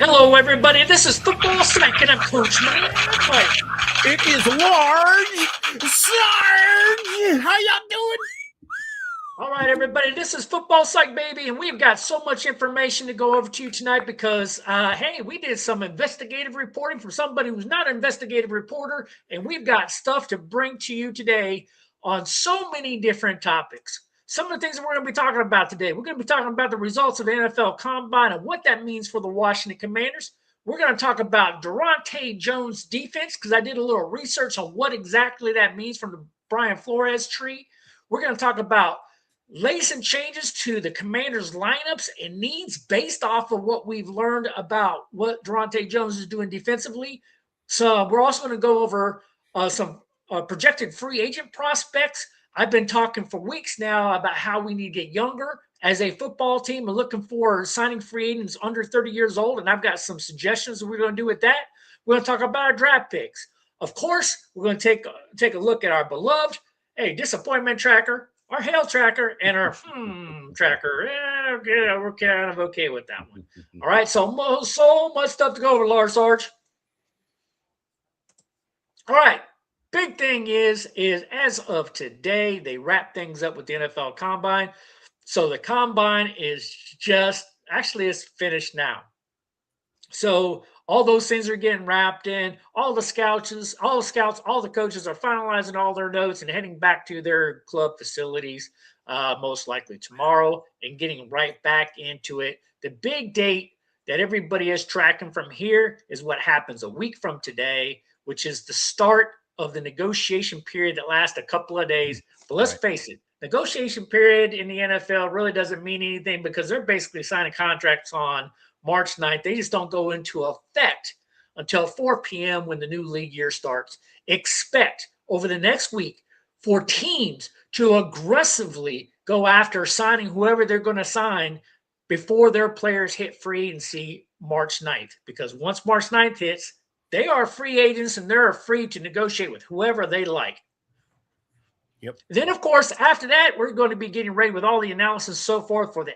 Hello, everybody. This is Football Psych, and I'm Coach Mike. It is Large Sarge. How y'all doing? All right, everybody. This is Football Psych, baby, and we've got so much information to go over to you tonight because, hey, we did some investigative reporting from somebody who's not an investigative reporter, and we've got stuff to bring to you today on so many different topics. Some of the things that we're going to be talking about today, we're going to be talking about the results of the NFL Combine and what that means for the Washington Commanders. We're going to talk about Daronte Jones' defense because I did a little research on what exactly that means from the Brian Flores tree. We're going to talk about latest changes to the Commanders' lineups and needs based off of what we've learned about what Daronte Jones is doing defensively. So we're also going to go over some projected free agent prospects. I've been talking for weeks now about how we need to get younger as a football team and looking for signing free agents under 30 years old. And I've got some suggestions that we're going to do with that. We're going to talk about our draft picks. Of course, we're going to take a look at our beloved, disappointment tracker, our hail tracker, and our tracker. Yeah, we're kind of okay with that one. All right, so much stuff to go over, Lars Sarge. All right. Big thing is as of today, they wrap things up with the NFL Combine. So the Combine is it's finished now. So all those things are getting wrapped in. All the scouts, all the coaches are finalizing all their notes and heading back to their club facilities, most likely tomorrow, and getting right back into it. The big date that everybody is tracking from here is what happens a week from today, which is the start of the negotiation period that lasts a couple of days. But let's face it, negotiation period in the NFL really doesn't mean anything because they're basically signing contracts on March 9th. They just don't go into effect until 4 p.m. when the new league year starts. Expect over the next week for teams to aggressively go after signing whoever they're going to sign before their players hit free agency March 9th. Because once March 9th hits, they are free agents and they're free to negotiate with whoever they like. Yep. Then, of course, after that, we're going to be getting ready with all the analysis and so forth for the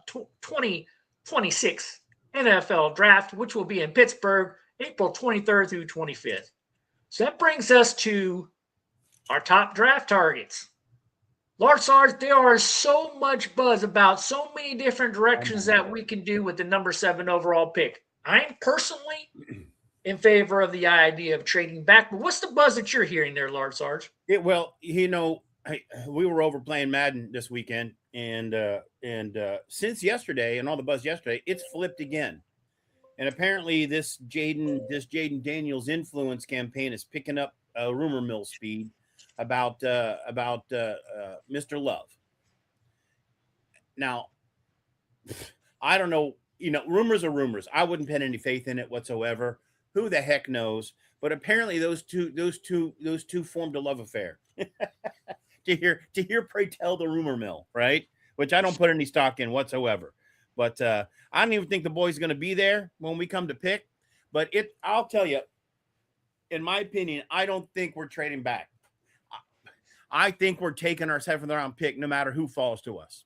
2026 NFL draft, which will be in Pittsburgh, April 23rd through 25th. So that brings us to our top draft targets. Lars Sarge, there is so much buzz about so many different directions that we can do with the number 7 overall pick. I'm personally in favor of the idea of trading back. But what's the buzz that you're hearing there, Lars Sarge? We were over playing Madden this weekend, and since yesterday and all the buzz yesterday, it's flipped again. And apparently, this Jaden Daniels influence campaign is picking up rumor mill speed about Mr. Love. Now, I don't know. Rumors are rumors. I wouldn't put any faith in it whatsoever. Who the heck knows? But apparently those two formed a love affair. to hear pray tell the rumor mill, right? Which I don't put any stock in whatsoever. But I don't even think the boy's going to be there when we come to pick. But I'll tell you, in my opinion, I don't think we're trading back. I think we're taking our 7th round pick no matter who falls to us.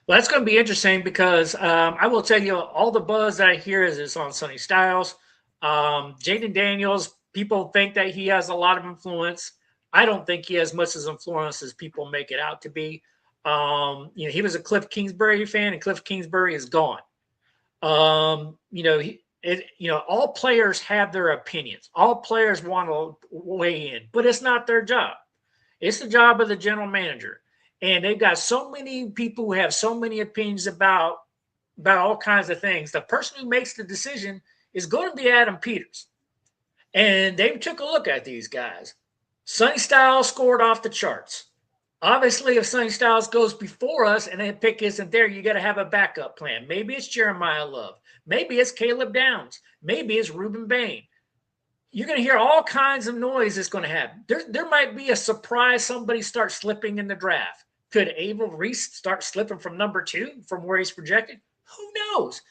Well, that's going to be interesting because I will tell you all the buzz that I hear is on Sonny Styles. Jaden Daniels, people think that he has a lot of influence. I don't think he has much as influence as people make it out to be. He was a Cliff Kingsbury fan, and Cliff Kingsbury is gone. All players have their opinions. All players want to weigh in, but it's not their job. It's the job of the general manager. And they've got so many people who have so many opinions about all kinds of things. The person who makes the decision is going to be Adam Peters. And they took a look at these guys. Sonny Styles scored off the charts. Obviously, if Sonny Styles goes before us and that pick isn't there, you got to have a backup plan. Maybe it's Jeremiah Love. Maybe it's Caleb Downs. Maybe it's Ruben Bain. You're going to hear all kinds of noise that's going to happen. There might be a surprise somebody starts slipping in the draft. Could Abel Reese start slipping from number 2 from where he's projected? Who knows?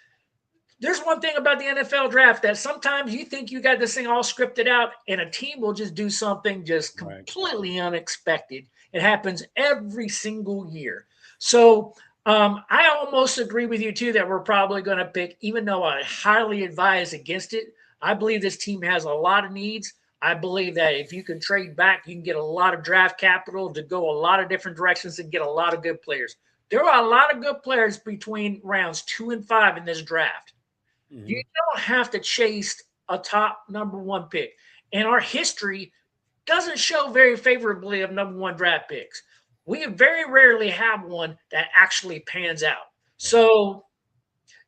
There's one thing about the NFL draft that sometimes you think you got this thing all scripted out and a team will just do something just completely unexpected. It happens every single year. So I almost agree with you too that we're probably going to pick, even though I highly advise against it. I believe this team has a lot of needs. I believe that if you can trade back, you can get a lot of draft capital to go a lot of different directions and get a lot of good players. There are a lot of good players between rounds 2 and 5 in this draft. You don't have to chase a top number one pick. And our history doesn't show very favorably of number one draft picks. We very rarely have one that actually pans out. So,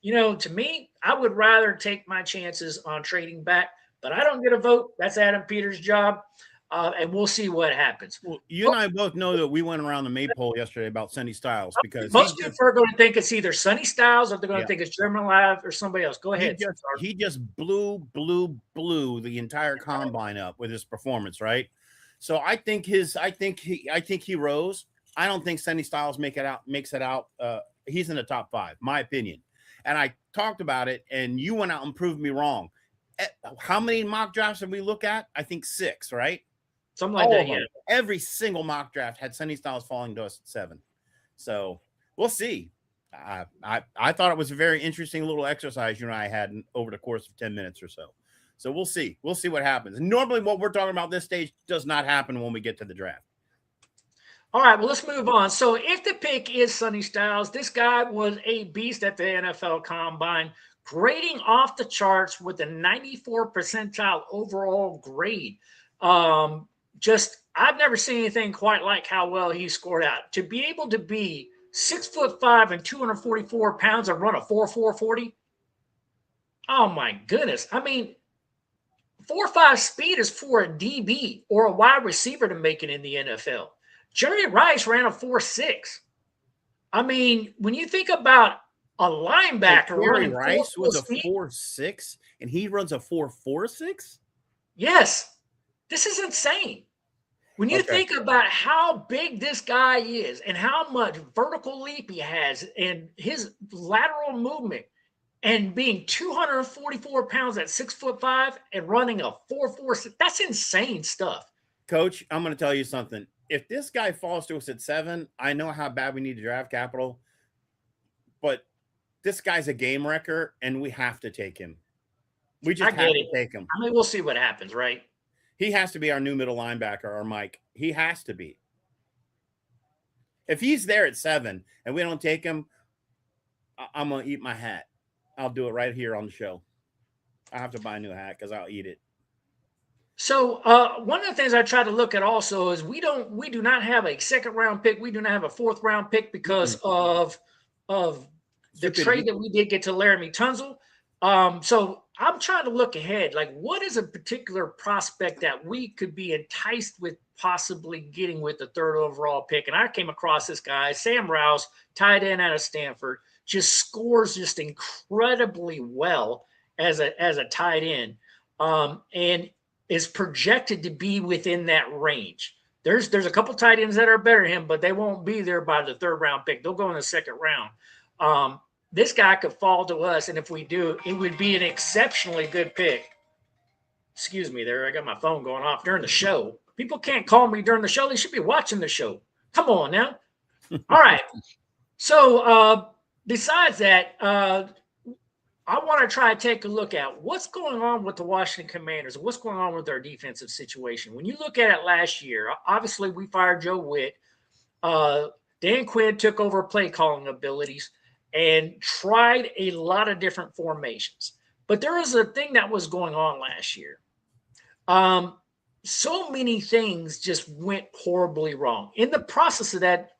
to me, I would rather take my chances on trading back, but I don't get a vote. That's Adam Peters' job. And we'll see what happens. Well, you and I both know that we went around the maypole yesterday about Sonny Styles because most people are going to think it's either Sonny Styles or they're going to think it's German Live or somebody else. Go ahead. He just blew the entire combine up with his performance, right? So I think he rose. I don't think Sonny Styles makes it out. He's in the top 5, my opinion. And I talked about it, and you went out and proved me wrong. How many mock drafts did we look at? I think 6, right? Something like that, yeah. Every single mock draft had Sonny Styles falling to us at 7. So we'll see. I thought it was a very interesting little exercise you and I had over the course of 10 minutes or so. So we'll see. We'll see what happens. Normally what we're talking about this stage does not happen when we get to the draft. All right, well, let's move on. So if the pick is Sonny Styles, this guy was a beast at the NFL Combine, grading off the charts with a 94 percentile overall grade. I've never seen anything quite like how well he scored out. To be able to be 6'5" and 244 pounds and run a 4.40. Oh my goodness. I mean, 4.5 speed is for a DB or a wide receiver to make it in the NFL. Jerry Rice ran a 4.6. I mean, when you think about a linebacker running Rice was a 4.6 and he runs a 4.46? Yes. This is insane. When you think about how big this guy is and how much vertical leap he has and his lateral movement and being 244 pounds at 6'5" and running a 4.46, that's insane stuff. Coach, I'm going to tell you something. If this guy falls to us at 7, I know how bad we need to draft capital, but this guy's a game wrecker and we have to take him. We just have to take him. I mean, we'll see what happens, right? He has to be our new middle linebacker, or Mike. He has to be. If he's there at 7 and we don't take him, I'm going to eat my hat. I'll do it right here on the show. I have to buy a new hat because I'll eat it. So one of the things I try to look at also is we do not have a 2nd round pick. We do not have a 4th round pick because of the trade that we did get to Laramie Tunsil. So I'm trying to look ahead. Like, what is a particular prospect that we could be enticed with possibly getting with the 3rd overall pick? And I came across this guy, Sam Rouse, tight end out of Stanford, just scores just incredibly well as a tight end, and is projected to be within that range. There's a couple tight ends that are better than him, but they won't be there by the 3rd round pick. They'll go in the 2nd round. This guy could fall to us, and if we do, it would be an exceptionally good pick. Excuse me there. I got my phone going off during the show. People can't call me during the show. They should be watching the show. Come on now. All right. So besides that, I want to try to take a look at what's going on with the Washington Commanders and what's going on with their defensive situation. When you look at it last year, obviously we fired Joe Witt. Dan Quinn took over play calling abilities and tried a lot of different formations. But there was a thing that was going on last year. So many things just went horribly wrong. In the process of that,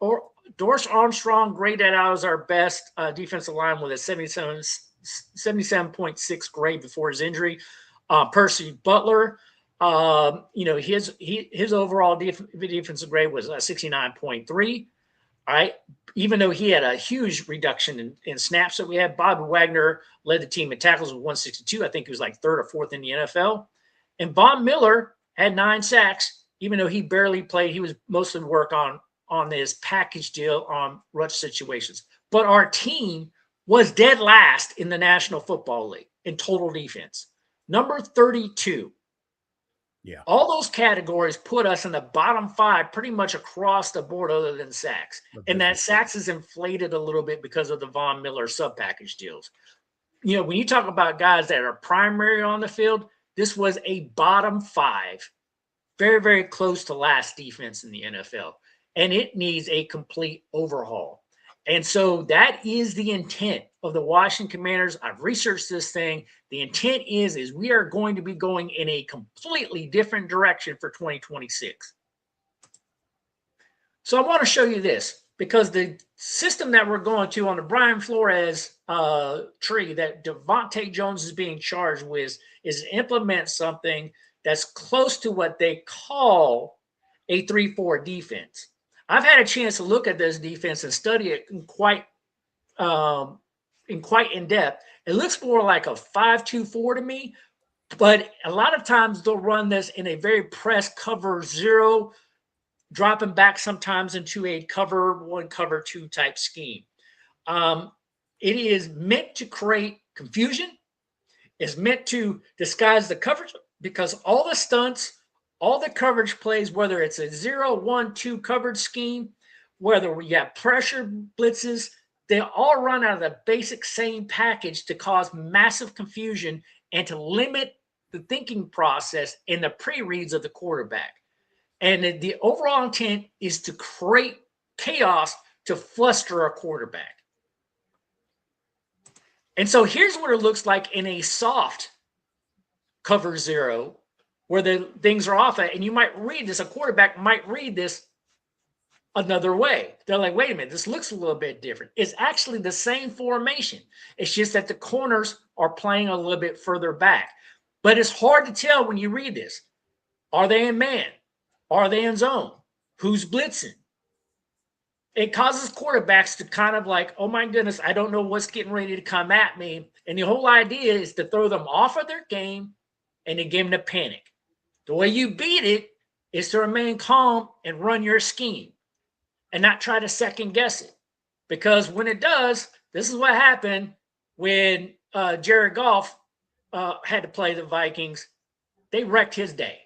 Doris Armstrong graded out as our best defensive line with a 77.6 grade before his injury. Percy Butler, his overall defensive grade was 69.3. All right. Even though he had a huge reduction in snaps that we had, Bobby Wagner led the team in tackles with 162. I think he was like 3rd or 4th in the NFL. And Von Miller had 9 sacks, even though he barely played. He was mostly work on this package deal on rush situations. But our team was dead last in the National Football League in total defense. Number 32. Yeah. All those categories put us in the bottom 5 pretty much across the board other than sacks. And that sacks is inflated a little bit because of the Von Miller sub-package deals. You know, when you talk about guys that are primary on the field, this was a bottom 5, very, very close to last defense in the NFL. And it needs a complete overhaul. And so that is the intent of the Washington Commanders. I've researched this thing. The intent is we are going to be going in a completely different direction for 2026. So I want to show you this because the system that we're going to on the Brian Flores tree that Devontae Jones is being charged with is implement something that's close to what they call a 3-4 defense. I've had a chance to look at this defense and study it quite in depth. It looks more like a 5-2-4 to me, but a lot of times they'll run this in a very press cover 0, dropping back sometimes into a cover 1, cover 2 type scheme. It is meant to create confusion. It's meant to disguise the coverage because all the stunts, all the coverage plays, whether it's a 0, 1, 2 coverage scheme, whether we have pressure blitzes, they all run out of the basic same package to cause massive confusion and to limit the thinking process and the pre-reads of the quarterback. And the overall intent is to create chaos to fluster a quarterback. And so here's what it looks like in a soft cover 0, where the things are off at, and you might read this, a quarterback might read this another way. They're like, wait a minute, this looks a little bit different. It's actually the same formation. It's just that the corners are playing a little bit further back. But it's hard to tell when you read this. Are they in man? Are they in zone? Who's blitzing? It causes quarterbacks to kind of like, oh my goodness, I don't know what's getting ready to come at me. And the whole idea is to throw them off of their game and to get them to panic. The way you beat it is to remain calm and run your scheme and not try to second guess it. Because when it does, this is what happened when Jared Goff had to play the Vikings. They wrecked his day.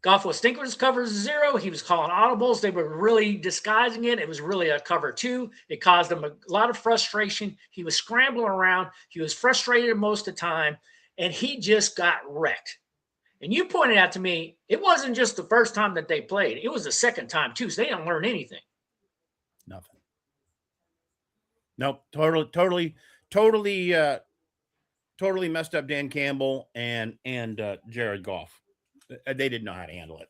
Goff was thinking it was cover 0. He was calling audibles. They were really disguising it. It was really a cover 2. It caused him a lot of frustration. He was scrambling around. He was frustrated most of the time, and he just got wrecked. And you pointed out to me, it wasn't just the first time that they played. It was the second time, too, so they didn't learn anything. Nothing. Nope. Totally messed up Dan Campbell and Jared Goff. They didn't know how to handle it.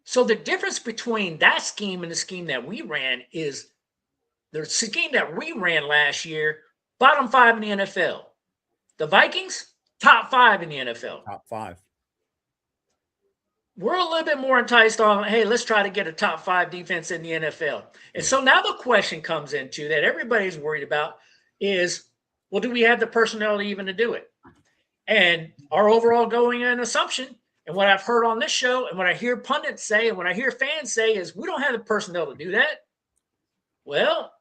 So the difference between that scheme and the scheme that we ran is the scheme that we ran last year, bottom 5 in the NFL. The Vikings, top 5 in the NFL. Top 5. We're a little bit more enticed on, hey, let's try to get a top 5 defense in the NFL. And so now the question comes into that everybody's worried about is, well, do we have the personnel even to do it? And our overall going in assumption, and what I've heard on this show and what I hear pundits say and what I hear fans say is we don't have the personnel to do that. Well,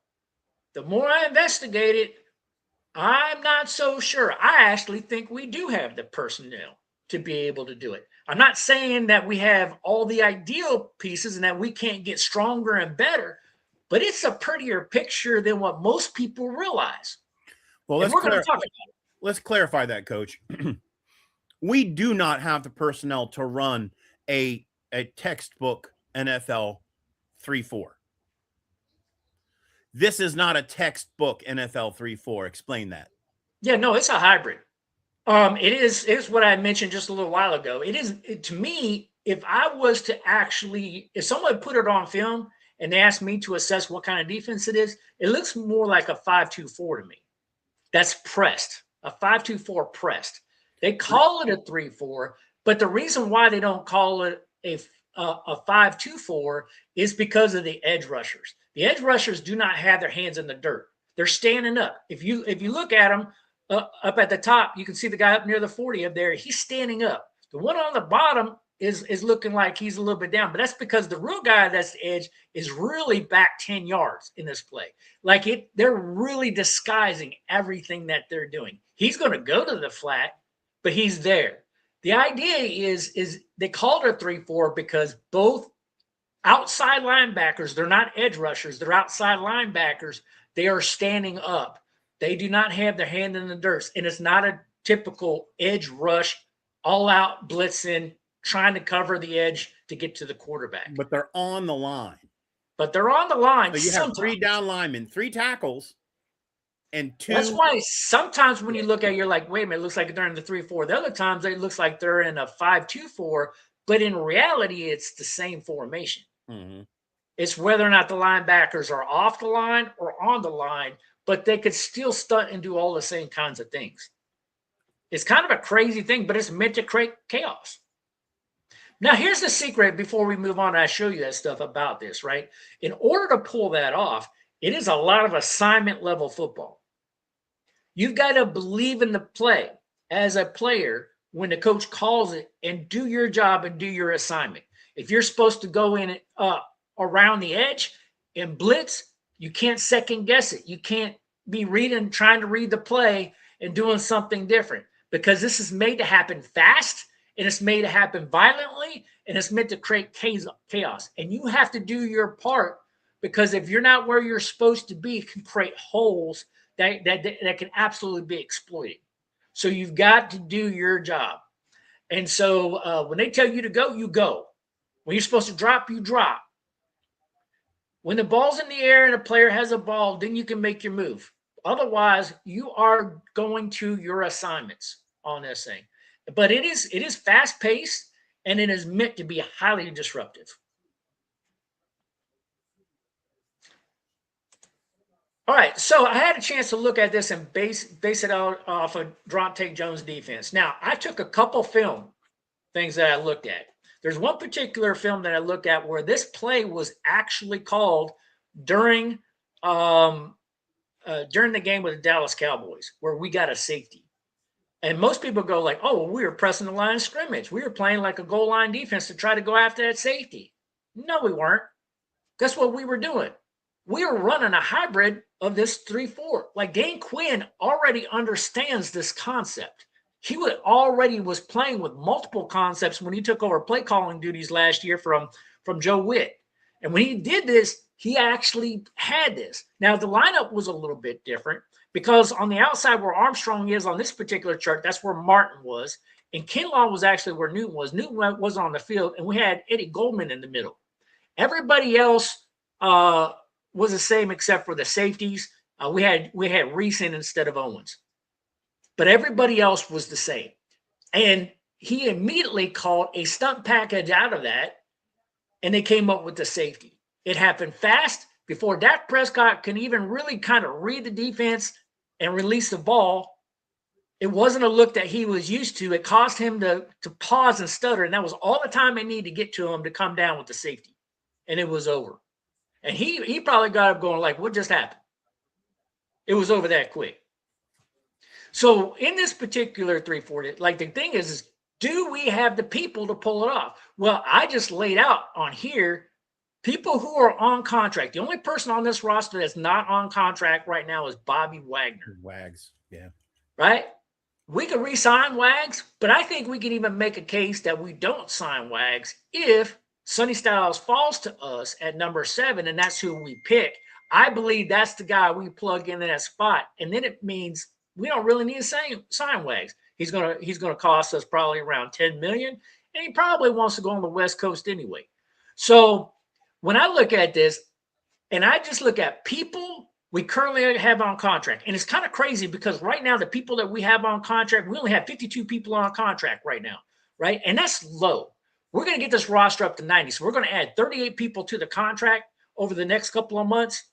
the more I investigate it, I'm not so sure. I actually think we do have the personnel to be able to do it. I'm not saying that we have all the ideal pieces and that we can't get stronger and better, but it's a prettier picture than what most people realize. Well, let's clarify that, Coach. We do not have the personnel to run a textbook NFL 3-4. This is not a textbook NFL 3-4. Explain that. Yeah, no, it's a hybrid. It is what I mentioned just a little while ago. To me, if someone put it on film and they asked me to assess what kind of defense it is, it looks more like a 5-2-4 to me. That's pressed, a 5-2-4 pressed. They call it a 3-4, but the reason why they don't call it a 5-2-4 is because of the edge rushers. The edge rushers do not have their hands in the dirt. They're standing up. If you look at them up at the top, you can see the guy up near the 40 up there. He's standing up. The one on the bottom is looking like he's a little bit down, but that's because the real guy that's the edge is really back 10 yards in this play. They're really disguising everything that they're doing. He's going to go to the flat, but he's there. The idea is they called it 3-4 because both outside linebackers, they're not edge rushers, they're outside linebackers. They are standing up. They do not have their hand in the dirt. And it's not a typical edge rush, all out blitzing, trying to cover the edge to get to the quarterback. But they're on the line. But they're on the line. So you have 3 down linemen, 3 tackles, and 2. That's why sometimes when you look at it, you're like, wait a minute, it looks like they're in the 3-4. The other times it looks like they're in a 5-2-4, but in reality, it's the same formation. Mm-hmm. It's whether or not the linebackers are off the line or on the line, but they could still stunt and do all the same kinds of things. It's kind of a crazy thing, but it's meant to create chaos. Now, here's the secret before we move on. I show you that stuff about this, right? In order to pull that off, it is a lot of assignment level football. You've got to believe in the play as a player when the coach calls it and do your job and do your assignment. If you're supposed to go in around the edge and blitz, you can't second guess it. You can't be trying to read the play and doing something different, because this is made to happen fast and it's made to happen violently and it's meant to create chaos. And you have to do your part, because if you're not where you're supposed to be, it can create holes that can absolutely be exploited. So you've got to do your job. And so when they tell you to go, you go. When you're supposed to drop, you drop. When the ball's in the air and a player has a ball, then you can make your move. Otherwise, you are going to your assignments on this thing. But it is fast-paced, and it is meant to be highly disruptive. All right, so I had a chance to look at this and base it out off of Daronte Jones' defense. Now, I took a couple film things that I looked at. There's one particular film that I looked at where this play was actually called during the game with the Dallas Cowboys, where we got a safety. And most people go like, oh, well, we were pressing the line of scrimmage. We were playing like a goal line defense to try to go after that safety. No, we weren't. Guess what we were doing? We were running a hybrid of this 3-4. Like, Dan Quinn already understands this concept. He already was playing with multiple concepts when he took over play calling duties last year from Joe Witt. And when he did this, he actually had this. Now, the lineup was a little bit different, because on the outside where Armstrong is on this particular chart, that's where Martin was. And Kinlaw was actually where Newton was. Newton was on the field, and we had Eddie Goldman in the middle. Everybody else was the same except for the safeties. We had Reese in instead of Owens. But everybody else was the same. And he immediately called a stunt package out of that, and they came up with the safety. It happened fast before Dak Prescott can even really kind of read the defense and release the ball. It wasn't a look that he was used to. It caused him to pause and stutter, and that was all the time they needed to get to him to come down with the safety. And it was over. And he probably got up going like, what just happened? It was over that quick. So in this particular 3-4, like, the thing is do we have the people to pull it off? Well, I just laid out on here people who are on contract. The only person on this roster that's not on contract right now is Bobby Wagner. Wags, yeah. Right? We could re-sign Wags, but I think we can even make a case that we don't sign Wags if Sonny Styles falls to us at number 7, and that's who we pick. I believe that's the guy we plug in that spot, and then it means we don't really need to sign Wags. He's gonna cost us probably around $10 million, and he probably wants to go on the West Coast anyway. So when I look at this, and I just look at people we currently have on contract, and it's kind of crazy because right now the people that we have on contract, we only have 52 people on contract right now, right? And that's low. We're going to get this roster up to 90, so we're going to add 38 people to the contract over the next couple of months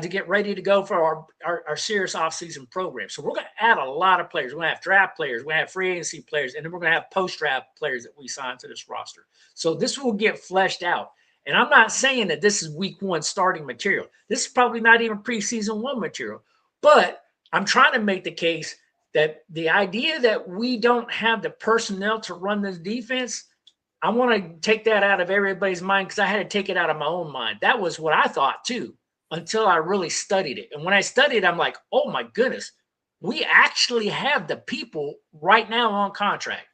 to get ready to go for our serious offseason program. So we're going to add a lot of players. We're going to have draft players. We're going to have free agency players. And then we're going to have post-draft players that we sign to this roster. So this will get fleshed out. And I'm not saying that this is week 1 starting material. This is probably not even preseason 1 material. But I'm trying to make the case that the idea that we don't have the personnel to run this defense, I want to take that out of everybody's mind, because I had to take it out of my own mind. That was what I thought too, until I really studied it. And when I studied, I'm like, oh my goodness, we actually have the people right now on contract.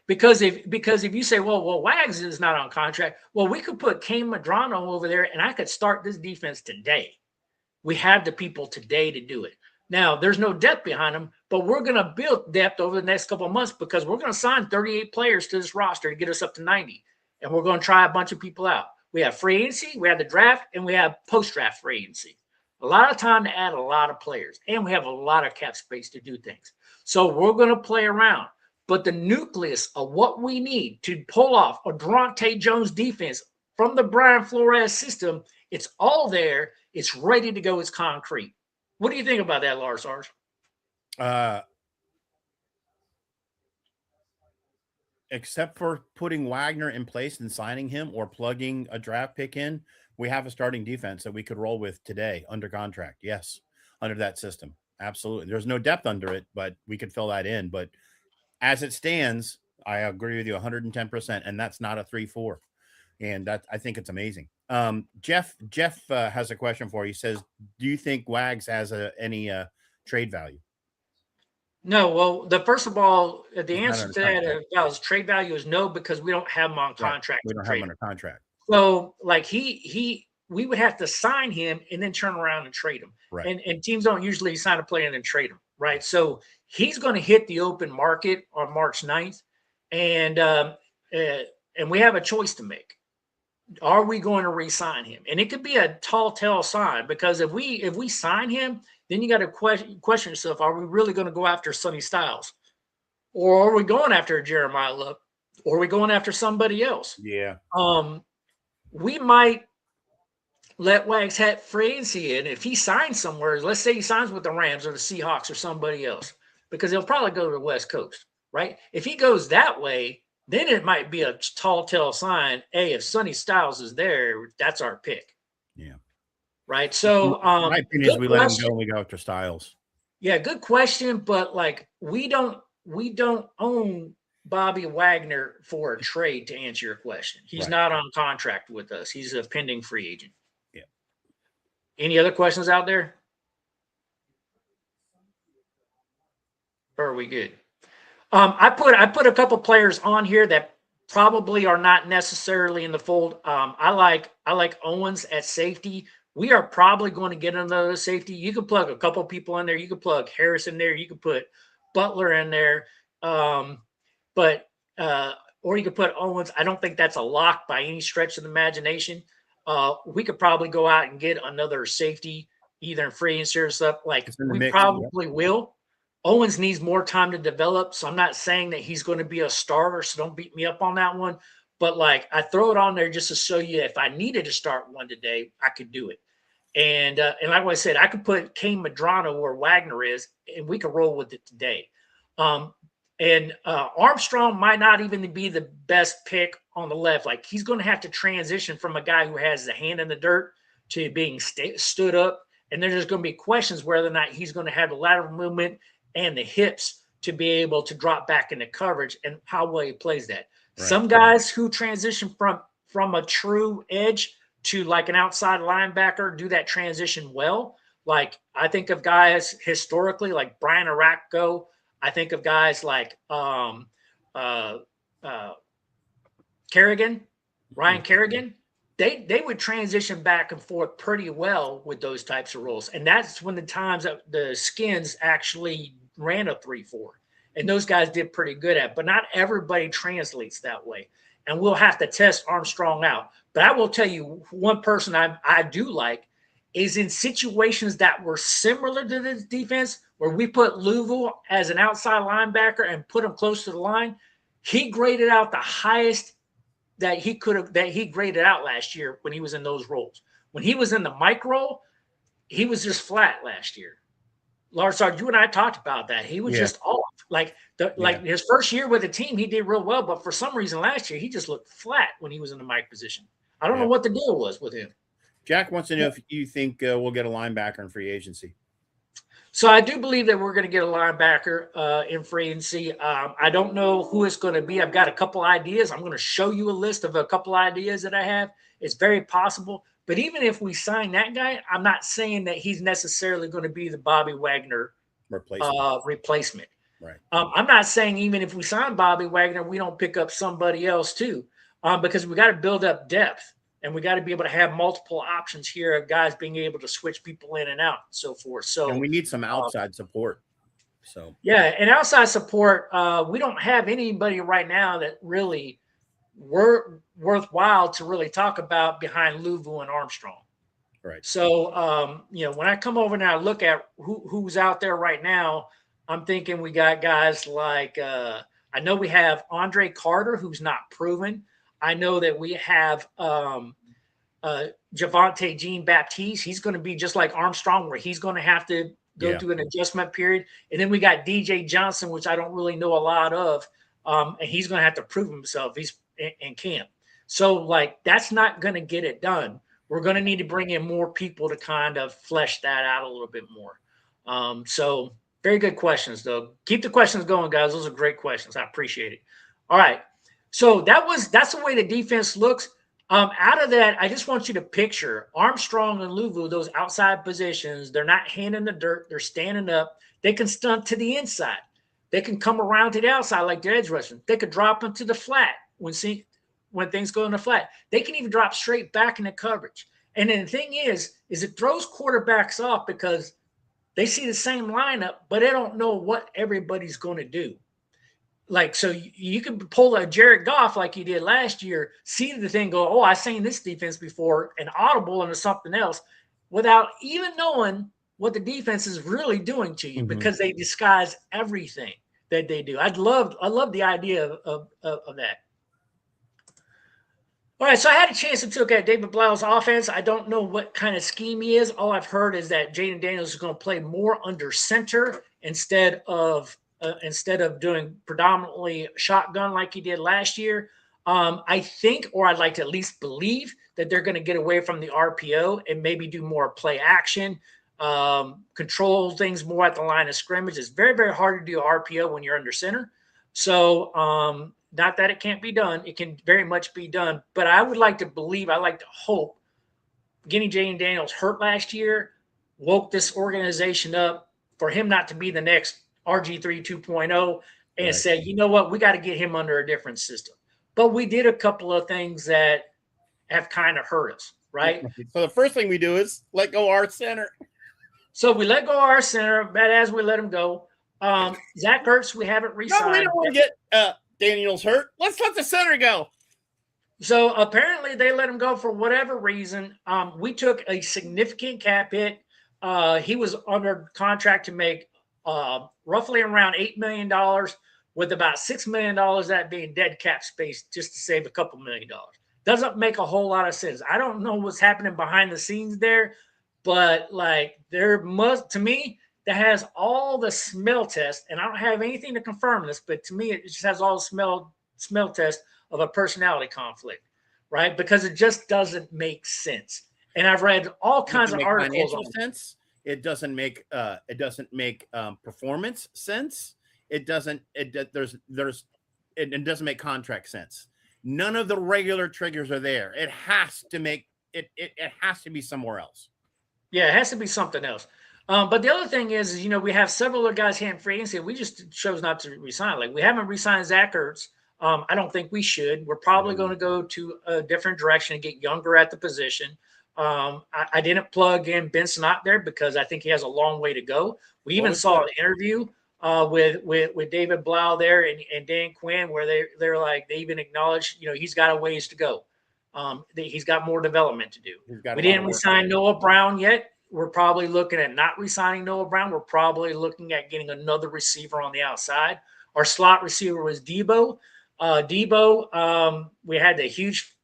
Because if you say, well, Wags is not on contract, well, we could put Kane Madrano over there, and I could start this defense today. We have the people today to do it. Now, there's no depth behind them, but we're going to build depth over the next couple of months because we're going to sign 38 players to this roster to get us up to 90, and we're going to try a bunch of people out. We have free agency, we have the draft, and we have post-draft free agency. A lot of time to add a lot of players, and we have a lot of cap space to do things. So we're going to play around. But the nucleus of what we need to pull off a Durante Jones defense from the Brian Flores system, it's all there. It's ready to go. It's concrete. What do you think about that, Lars? Except for putting Wagner in place and signing him or plugging a draft pick in, we have a starting defense that we could roll with today under contract. Yes, under that system. Absolutely. There's no depth under it, but we could fill that in. But as it stands, I agree with you 110%, and that's not a 3-4. And that I think it's amazing. Jeff has a question for you. He says, do you think Wags has any trade value? No, well, first of all, the answer to that trade value is no, because we don't have him on contract. Right. We don't have him under contract. So, like we would have to sign him and then turn around and trade him. Right. And teams don't usually sign a player and then trade him, right? So he's going to hit the open market on March 9th, and we have a choice to make. Are we going to re-sign him? And it could be a tall tale sign, because if we sign him, then you got to question yourself: are we really going to go after Sonny Styles, or are we going after Jeremiah Love, or are we going after somebody else? Yeah. We might let Wags have free agency in. If he signs somewhere, let's say he signs with the Rams or the Seahawks or somebody else, because he'll probably go to the West Coast, right? If he goes that way, then it might be a tall tale sign. Hey, if Sonny Styles is there, that's our pick. Yeah. Right. So my opinion is we let him go and we go after Styles. Yeah, good question. But like we don't own Bobby Wagner for a trade, to answer your question. He's not on contract with us. He's a pending free agent. Yeah. Any other questions out there? Or are we good? I put a couple players on here that probably are not necessarily in the fold. I like Owens at safety. We are probably going to get another safety. You could plug a couple people in there. You could plug Harris in there. You could put Butler in there. Or you could put Owens. I don't think that's a lock by any stretch of the imagination. We could probably go out and get another safety, either in free and serious stuff. Like we probably will. Owens needs more time to develop, so I'm not saying that he's going to be a starter, so don't beat me up on that one. But like I throw it on there just to show you if I needed to start one today, I could do it. And like I said, I could put Kane Madrano where Wagner is, and we could roll with it today. Armstrong might not even be the best pick on the left. Like he's going to have to transition from a guy who has the hand in the dirt to being stood up. And there's going to be questions whether or not he's going to have the lateral movement and the hips to be able to drop back into coverage and how well he plays that. Right. Some guys who transition from a true edge to like an outside linebacker do that transition well. Like I think of guys historically like Brian Arakko. I think of guys like Kerrigan, Ryan Kerrigan. They would transition back and forth pretty well with those types of roles. And that's when the times that the Skins actually ran a 3-4. And those guys did pretty good at it. But not everybody translates that way. And we'll have to test Armstrong out. But I will tell you, one person I do like is in situations that were similar to this defense, where we put Louisville as an outside linebacker and put him close to the line. He graded out the highest that he graded out last year when he was in those roles. When he was in the Mike role, he was just flat last year. Lars, you and I talked about that. He was just off. Like his first year with the team, he did real well, but for some reason last year he just looked flat when he was in the Mike position. I don't know what the deal was with him. Jack wants to know if you think we'll get a linebacker in free agency. So I do believe that we're going to get a linebacker in free agency. I don't know who it's going to be. I've got a couple ideas. I'm going to show you a list of a couple ideas that I have. It's very possible. But even if we sign that guy, I'm not saying that he's necessarily going to be the Bobby Wagner replacement. Right. I'm not saying even if we sign Bobby Wagner, we don't pick up somebody else too, because we got to build up depth and we got to be able to have multiple options here of guys being able to switch people in and out and so forth. So, and we need some outside support. So, yeah, and outside support, we don't have anybody right now that really worthwhile to really talk about behind Louvu and Armstrong. right. So, when I come over and I look at who's out there right now, I'm thinking we got guys like I know we have Andre Carter, who's not proven. I know that we have Javonte Jean Baptiste. He's going to be just like Armstrong, where he's going to have to go through an adjustment period. And then we got DJ Johnson, which I don't really know a lot of, and he's going to have to prove himself. He's in camp. So, like, that's not going to get it done. We're going to need to bring in more people to kind of flesh that out a little bit more. So very good questions, though. Keep the questions going, guys. Those are great questions. I appreciate it. All right. So that's the way the defense looks. Out of that, I just want you to picture Armstrong and Louvu, those outside positions. They're not handing the dirt. They're standing up. They can stunt to the inside. They can come around to the outside like the edge rushers. They could drop into the flat when things go in the flat. They can even drop straight back into coverage. And then the thing is it throws quarterbacks off because they see the same lineup, but they don't know what everybody's going to do. Like, so you can pull a Jared Goff like you did last year, see the thing go, oh, I've seen this defense before, and audible into something else without even knowing what the defense is really doing to you because they disguise everything that they do. I love the idea of that. All right, so I had a chance to look at David Blau's offense. I don't know what kind of scheme he is. All I've heard is that Jaden Daniels is going to play more under center instead of doing predominantly shotgun like he did last year. I think, or I'd like to at least believe, that they're going to get away from the RPO and maybe do more play action, control things more at the line of scrimmage. It's very, very hard to do RPO when you're under center. So, not that it can't be done. It can very much be done. But I would like to believe, I like to hope, getting Jaden Daniels hurt last year woke this organization up for him not to be the next RG3 2.0 and say, you know what, we got to get him under a different system. But we did a couple of things that have kind of hurt us, right? So the first thing we do is let go our center. So we let go our center, but as we let him go, Zach Ertz, we haven't re-signed. No, we don't want to get Daniels hurt. Let's let the center go. So apparently they let him go for whatever reason. We took a significant cap hit. He was under contract to make roughly around $8 million, with about $6 million that being dead cap space just to save a couple $1 million. Doesn't make a whole lot of sense. I don't know what's happening behind the scenes there, but like there must, to me, that has all the smell tests, and I don't have anything to confirm this, but to me, it just has all the smell tests of a personality conflict, right? Because it just doesn't make sense. And I've read all kinds of articles on sense. It doesn't make performance sense. It doesn't make contract sense. None of the regular triggers are there. It has to make it has to be somewhere else. Yeah, it has to be something else. But the other thing is, we have several other guys here in free agency. We just chose not to resign. Like, we haven't re-signed Zach Ertz. I don't think we should. We're probably going to go to a different direction and get younger at the position. I didn't plug in Benson out there because I think he has a long way to go. We even saw an interview with David Blau there and Dan Quinn where they're like, they even acknowledged, he's got a ways to go. He's got more development to do. We didn't re-sign Noah Brown yet. We're probably looking at not re-signing Noah Brown. We're probably looking at getting another receiver on the outside. Our slot receiver was Debo. We had the huge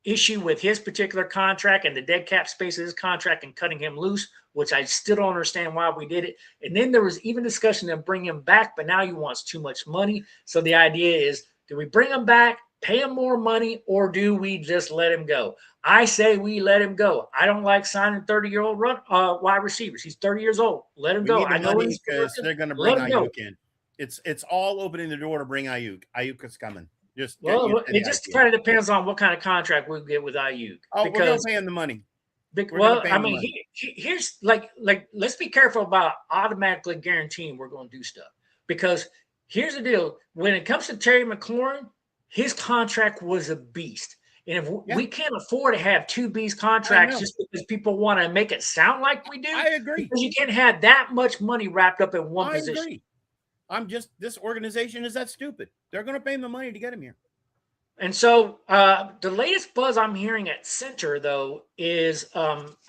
issue with his particular contract and the dead cap space of his contract and cutting him loose, which I still don't understand why we did it. And then there was even discussion to bring him back, but now he wants too much money. So the idea is, do we bring him back, pay him more money, or do we just let him go? I say we let him go. I don't like signing 30-year-old wide receivers. He's 30 years old. Let him go. I know because they're going to bring Ayuk in. It's all opening the door to bring Ayuk. Ayuk is coming. It just kind of depends on what kind of contract we get with Ayuk. Oh, we're going to pay him the money. Here's like let's be careful about automatically guaranteeing we're going to do stuff, because here's the deal. When it comes to Terry McLaurin, his contract was a beast. And if Yeah, we can't afford to have two beast I contracts know. just because people want to make it sound like we do, I agree. because you can't have that much money wrapped up in one I position. agree. I'm just, this organization is that stupid. They're going to pay him the money to get him here. And so the latest buzz I'm hearing at center, though, is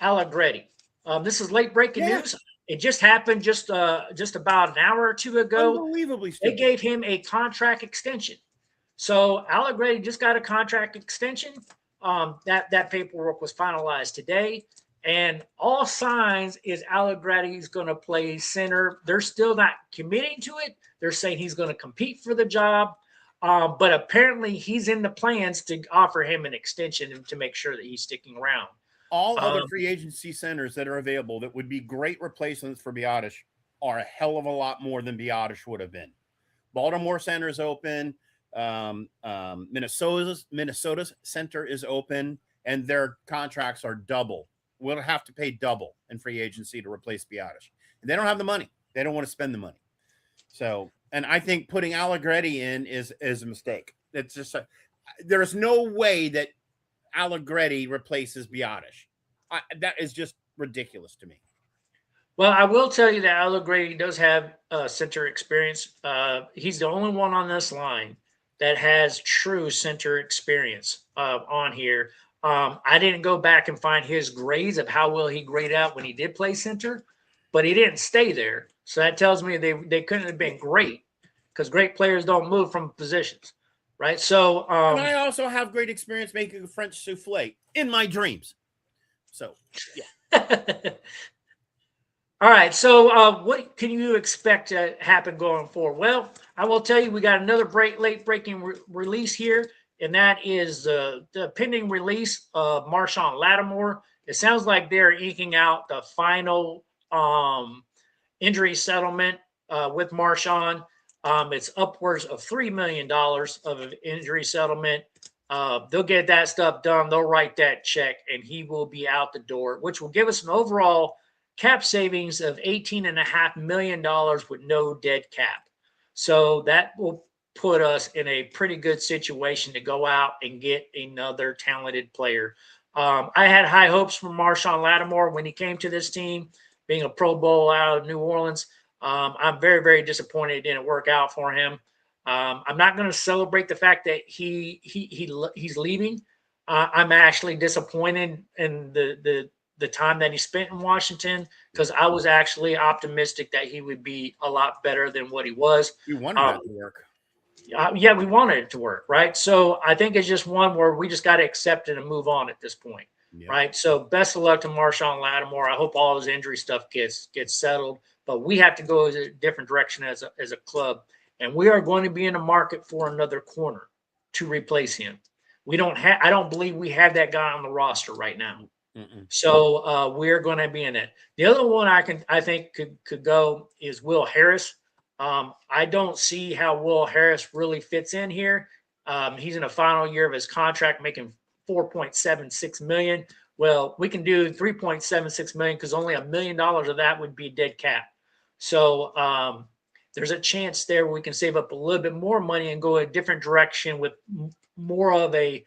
Allegretti. This is late breaking Yeah, news. It just happened just about an hour or two ago. unbelievably They stupid. gave him a contract extension. So Allegretti just got a contract extension. That paperwork was finalized today, and all signs is Allegretti's going to play center. They're still not committing to it. They're saying he's going to compete for the job, but apparently he's in the plans to offer him an extension to make sure that he's sticking around. All other Um, free agency centers that are available that would be great replacements for Biotish are a hell of a lot more than Biotish would have been. Baltimore center is open. Minnesota's center is open, and their contracts are double. We'll have to pay double in free agency to replace Biotish. And they don't have the money. They don't want to spend the money. So, and I think putting Allegretti in is a mistake. It's just there's no way that Allegretti replaces Biotish. That is just ridiculous to me. Well, I will tell you that Allegretti does have center experience. He's the only one on this line that has true center experience on here. I didn't go back and find his grades of how well he graded out when he did play center, but he didn't stay there. So that tells me they couldn't have been great, because great players don't move from positions, right? So And I also have great experience making a French souffle in my dreams. So, yeah. All right. So, what can you expect to happen going forward? Well, I will tell you, we got another late breaking release here, and that is the pending release of Marshawn Lattimore. It sounds like they're eking out the final injury settlement with Marshawn. It's upwards of $3 million of an injury settlement. They'll get that stuff done. They'll write that check, and he will be out the door, which will give us an overall cap savings of $18.5 million with no dead cap. So that will put us in a pretty good situation to go out and get another talented player. I had high hopes for Marshawn Lattimore when he came to this team, being a Pro Bowl out of New Orleans. I'm very, very disappointed it didn't work out for him. I'm not going to celebrate the fact that he's leaving. I'm actually disappointed in the time that he spent in Washington, because I was actually optimistic that he would be a lot better than what he was. We wanted that to work. Yeah, we wanted it to work, right? So I think it's just one where we just got to accept it and move on at this point, right? So best of luck to Marshawn Lattimore. I hope all his injury stuff gets settled, but we have to go a different direction as a club, and we are going to be in the market for another corner to replace him. I don't believe we have that guy on the roster right now. So we're going to be in it. The other one I think could go is Will Harris. I don't see how Will Harris really fits in here. He's in the final year of his contract, making $4.76 million. Well, we can do $3.76 million because only $1 million of that would be dead cap. So there's a chance there we can save up a little bit more money and go a different direction with more of a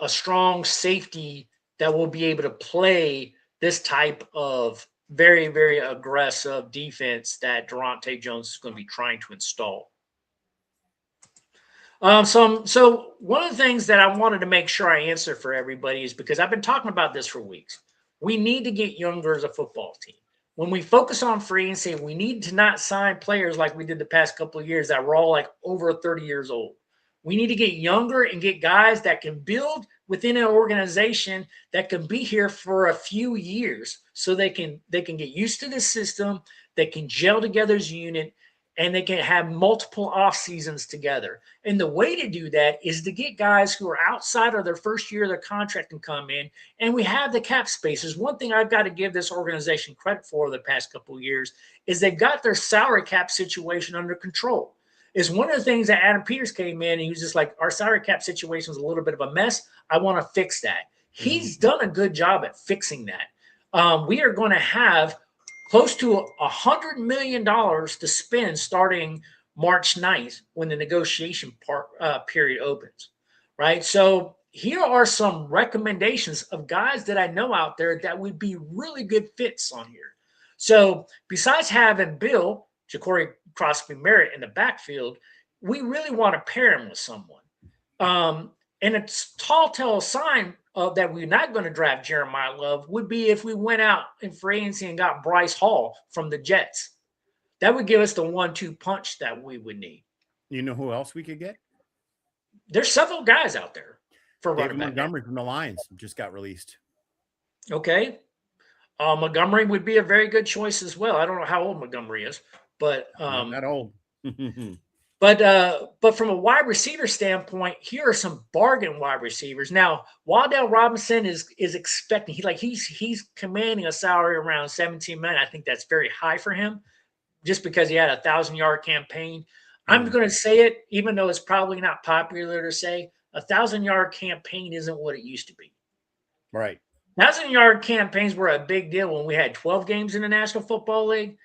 strong safety that will be able to play this type of very, very aggressive defense that Durante Jones is going to be trying to install. So one of the things that I wanted to make sure I answer for everybody is, because I've been talking about this for weeks, we need to get younger as a football team. When we focus on free and say we need to not sign players like we did the past couple of years that were all like over 30 years old, we need to get younger and get guys that can build within an organization that can be here for a few years, so they can get used to the system, they can gel together as a unit, and they can have multiple off seasons together. And the way to do that is to get guys who are outside of their first year of their contract and come in, and we have the cap spaces. One thing I've got to give this organization credit for the past couple of years is they've got their salary cap situation under control. Is one of the things that Adam Peters came in and he was just like, our salary cap situation is a little bit of a mess. I want to fix that. He's done a good job at fixing that. We are going to have close to $100 million to spend starting March 9th when the negotiation period opens, right? So here are some recommendations of guys that I know out there that would be really good fits on here. So besides having Bill, Ja'Cory Crosby Merritt in the backfield, we really want to pair him with someone. And a tall tale sign of that we're not going to draft Jeremiah Love would be if we went out in free agency and got Bryce Hall from the Jets. That would give us the 1-2 punch that we would need. You know who else we could get? There's several guys out there for David running back. Montgomery from the Lions just got released. Okay. Montgomery would be a very good choice as well. I don't know how old Montgomery is, but Not that old. but from a wide receiver standpoint, here are some bargain wide receivers. Now, Wan'Dale Robinson is expecting he's commanding a salary around 17 million. I think that's very high for him, just because he had a 1,000-yard campaign. I'm going to say it, even though it's probably not popular to say, a 1,000-yard campaign isn't what it used to be. Right. 1,000-yard campaigns were a big deal when we had 12 games in the National Football League.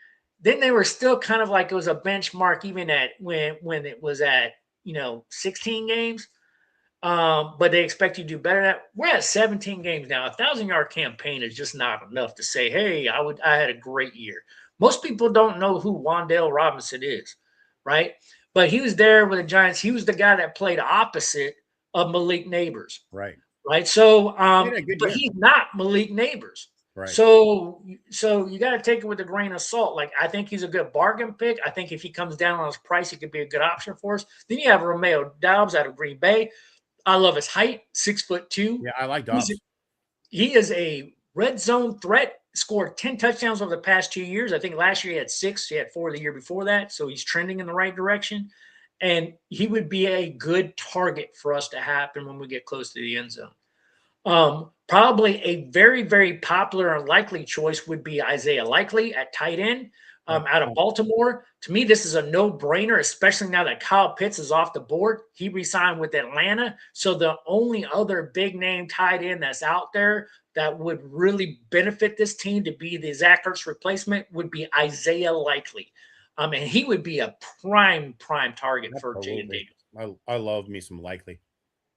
Then they were still kind of like it was a benchmark, even at when it was at 16 games. But they expect you to do better than that. We're at 17 games now. A 1,000-yard campaign is just not enough to say, hey, I had a great year. Most people don't know who Wan'Dale Robinson is, right? But he was there with the Giants. He was the guy that played opposite of Malik Neighbors. Right. Right. So, but he's not Malik Neighbors. Right. So you got to take it with a grain of salt. Like, I think he's a good bargain pick. I think if he comes down on his price, he could be a good option for us. Then you have Romeo Doubs out of Green Bay. I love his height, 6'2". Yeah, I like Doubs. He is a red zone threat. Scored 10 touchdowns over the past 2 years. I think last year he had 6. He had 4 the year before that. So he's trending in the right direction. And he would be a good target for us to happen when we get close to the end zone. Probably a very, very popular and likely choice would be Isaiah Likely at tight end out of Baltimore. To me, this is a no-brainer, especially now that Kyle Pitts is off the board. He re-signed with Atlanta. So the only other big-name tight end that's out there that would really benefit this team to be the Zach Ertz replacement would be Isaiah Likely. And he would be a prime target for Jaden Daniels. I love me some Likely.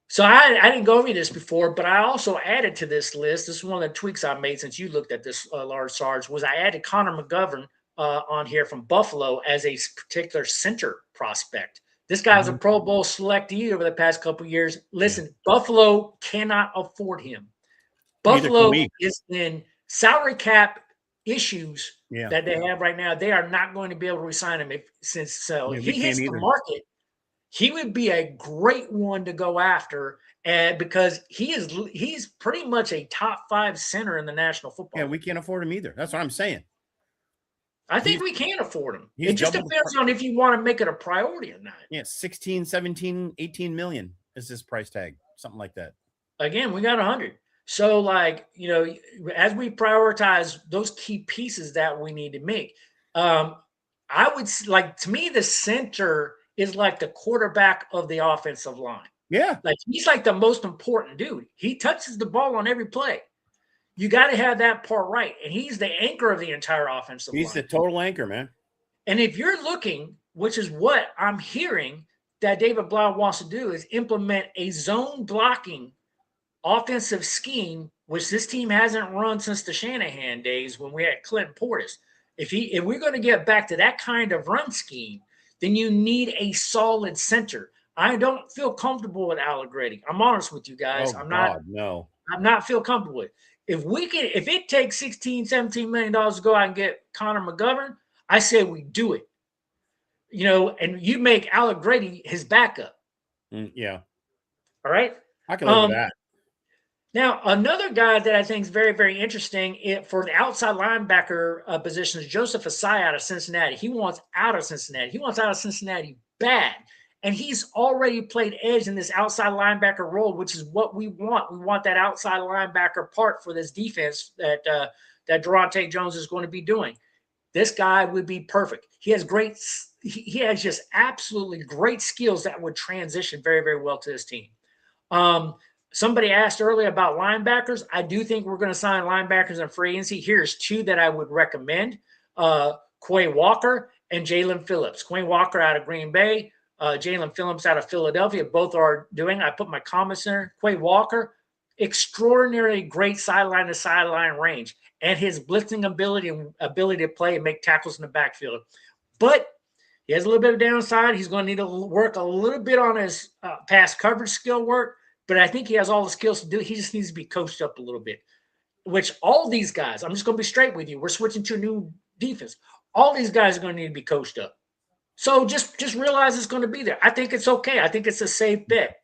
So I didn't go over this before, but I also added to this list. This is one of the tweaks I made since you looked at this, Large Sarge, was I added Connor McGovern on here from Buffalo as a particular center prospect. This guy was a Pro Bowl selectee over the past couple of years. Listen, Buffalo cannot afford him. Buffalo is in salary cap issues that they have right now. They are not going to be able to resign him since he hits the market. He would be a great one to go after, because he's pretty much a top 5 center in the National Football League. We can't afford him either. That's what I'm saying. I think we can afford him. It just depends on if you want to make it a priority or not. Yeah, 16, 17, 18 million is this price tag, something like that. Again, we got 100. So, as we prioritize those key pieces that we need to make, I would to me, the center is like the quarterback of the offensive line. Yeah. He's like the most important dude. He touches the ball on every play. You got to have that part right. And he's the anchor of the entire offensive line. He's the total anchor, man. And if you're looking, which is what I'm hearing that David Blau wants to do, is implement a zone blocking offensive scheme, which this team hasn't run since the Shanahan days when we had Clinton Portis. If we're going to get back to that kind of run scheme, then you need a solid center. I don't feel comfortable with Allegretti. I'm honest with you guys. I'm not feel comfortable with it. If it takes $16, $17 million to go out and get Connor McGovern, I say we do it. And you make Allegretti his backup. Yeah. All right. I can live with that. Now, another guy that I think is very, very interesting for the outside linebacker position is Joseph Asai out of Cincinnati. He wants out of Cincinnati. He wants out of Cincinnati bad. And he's already played edge in this outside linebacker role, which is what we want. We want that outside linebacker part for this defense that Durante Jones is going to be doing. This guy would be perfect. He has just absolutely great skills that would transition very, very well to this team. Somebody asked earlier about linebackers. I do think we're going to sign linebackers in free agency. Here's 2 that I would recommend. Quay Walker and Jalen Phillips. Quay Walker out of Green Bay, Jalen Phillips out of Philadelphia. Both are doing. I put my comments there. Quay Walker, extraordinarily great sideline to sideline range, and his blitzing ability and ability to play and make tackles in the backfield. But he has a little bit of downside. He's going to need to work a little bit on his pass coverage skill work, but I think he has all the skills to do it. He just needs to be coached up a little bit, which all these guys, I'm just going to be straight with you. We're switching to a new defense. All these guys are going to need to be coached up. So just realize it's going to be there. I think it's okay. I think it's a safe bet.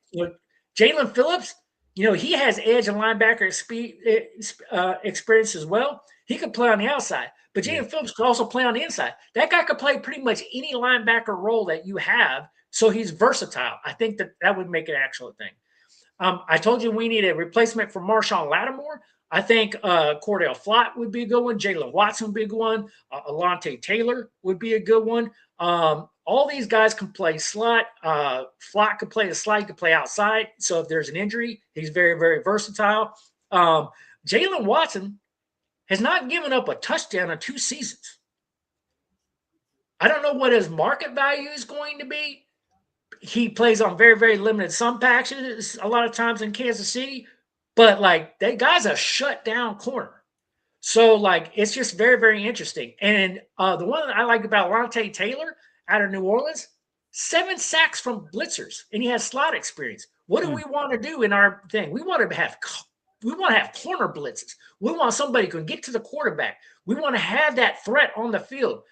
Jalen Phillips, he has edge and linebacker experience as well. He could play on the outside, but Jalen Phillips could also play on the inside. That guy could play pretty much any linebacker role that you have, so he's versatile. I think that would make an actual thing. I told you we need a replacement for Marshawn Lattimore. I think Cordell Flott would be a good one. Jalen Watson would be a good one. Alontae Taylor would be a good one. All these guys can play slot. Flott could play the slot. He could play outside. So if there's an injury, he's very, very versatile. Jalen Watson has not given up a touchdown in 2 seasons. I don't know what his market value is going to be. He plays on very, very limited sun patches a lot of times in Kansas City. But, that guy's a shut-down corner. So, it's just very, very interesting. And the one that I like about Alontae Taylor out of New Orleans, 7 sacks from blitzers, and he has slot experience. What do we want to do in our thing? We want to have corner blitzes. We want somebody who can get to the quarterback. We want to have that threat on the field.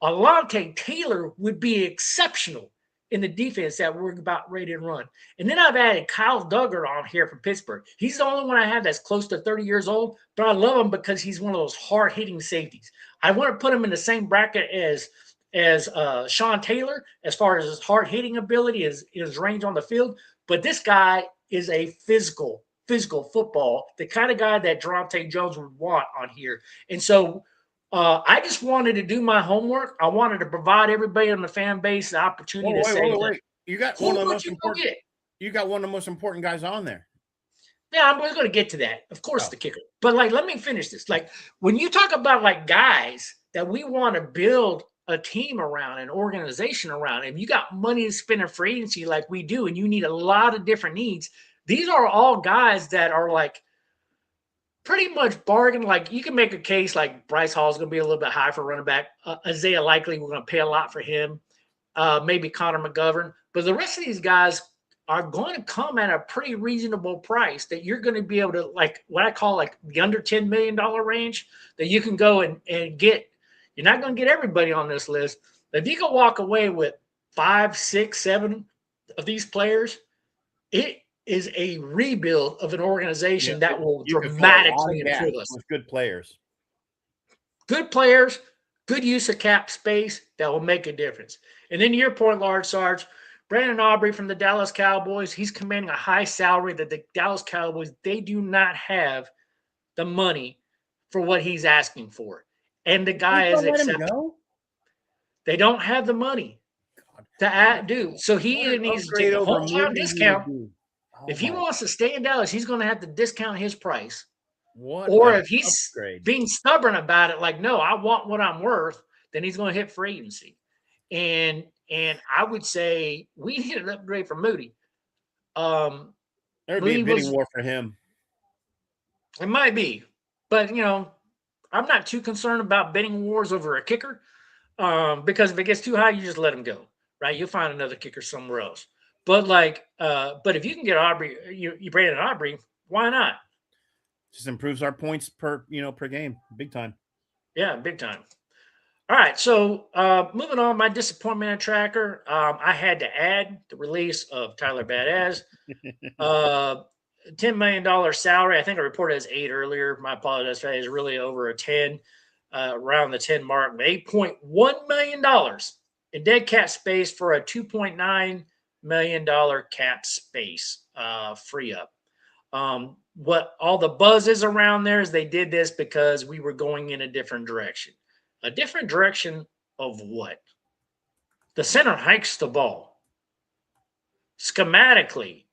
Alontae Taylor would be exceptional in the defense that we're about ready to run. And then I've added Kyle Duggar on here from Pittsburgh. He's the only one I have that's close to 30 years old, but I love him because he's one of those hard-hitting safeties. I want to put him in the same bracket as Sean Taylor as far as his hard-hitting ability, his range on the field. But this guy is a physical football, the kind of guy that Daronte Jones would want on here. And so I just wanted to do my homework. I wanted to provide everybody in the fan base the opportunity to say, wait. You got one of the most important. You got one of the most important guys on there. Yeah, I'm going to get to that. Of course, the kicker. But let me finish this. When you talk about guys that we want to build a team around, an organization around, if you got money to spend in free agency like we do, and you need a lot of different needs, these are all guys that are pretty much bargain. You can make a case Bryce Hall is going to be a little bit high for running back. Isaiah Likely, we're going to pay a lot for him. Maybe Connor McGovern. But the rest of these guys are going to come at a pretty reasonable price that you're going to be able to, what I call the under $10 million range, that you can go and get. You're not going to get everybody on this list. But if you can walk away with 5, 6, 7 of these players, it is a rebuild of an organization that will dramatically improve us. With good players. Good players, good use of cap space that will make a difference. And then to your point, Large Sarge, Brandon Aubrey from the Dallas Cowboys, he's commanding a high salary that the Dallas Cowboys, they do not have the money for what he's asking for. And the guy is exceptional. They don't have the money to do. So he either needs to take a hometown discount. If he wants to stay in Dallas, he's going to have to discount his price. Or if he's being stubborn about it, no, I want what I'm worth, then he's going to hit free agency. And I would say we need an upgrade for Moody. There would be a bidding war for him. It might be. But, I'm not too concerned about bidding wars over a kicker because if it gets too high, you just let him go, right? You'll find another kicker somewhere else. But but if you can get Aubrey, you Brandon Aubrey, why not? Just improves our points per game, big time. Yeah, big time. All right, so moving on, my disappointment tracker. I had to add the release of Tyler Badaz, $10 million salary. I think I reported as 8 earlier. My apologies for that. It's really over a 10, around the 10 mark. $8.1 million in dead cap space for a $2.9 million cap space free up. What all the buzz is around there is they did this because we were going in a different direction. A different direction of what? The center hikes the ball. Schematically,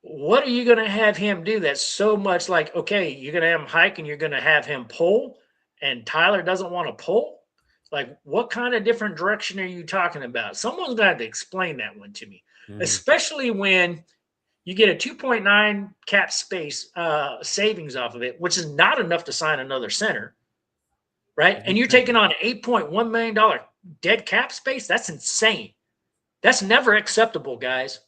what are you going to have him do that's so much okay, you're going to have him hike and you're going to have him pull, and Tyler doesn't want to pull? Like, what kind of different direction are you talking about? Someone's got to explain that one to me, Mhm. especially when you get a 2.9 cap space savings off of it, which is not enough to sign another center, right? And you're taking on $8.1 million dead cap space. That's insane. That's never acceptable, guys.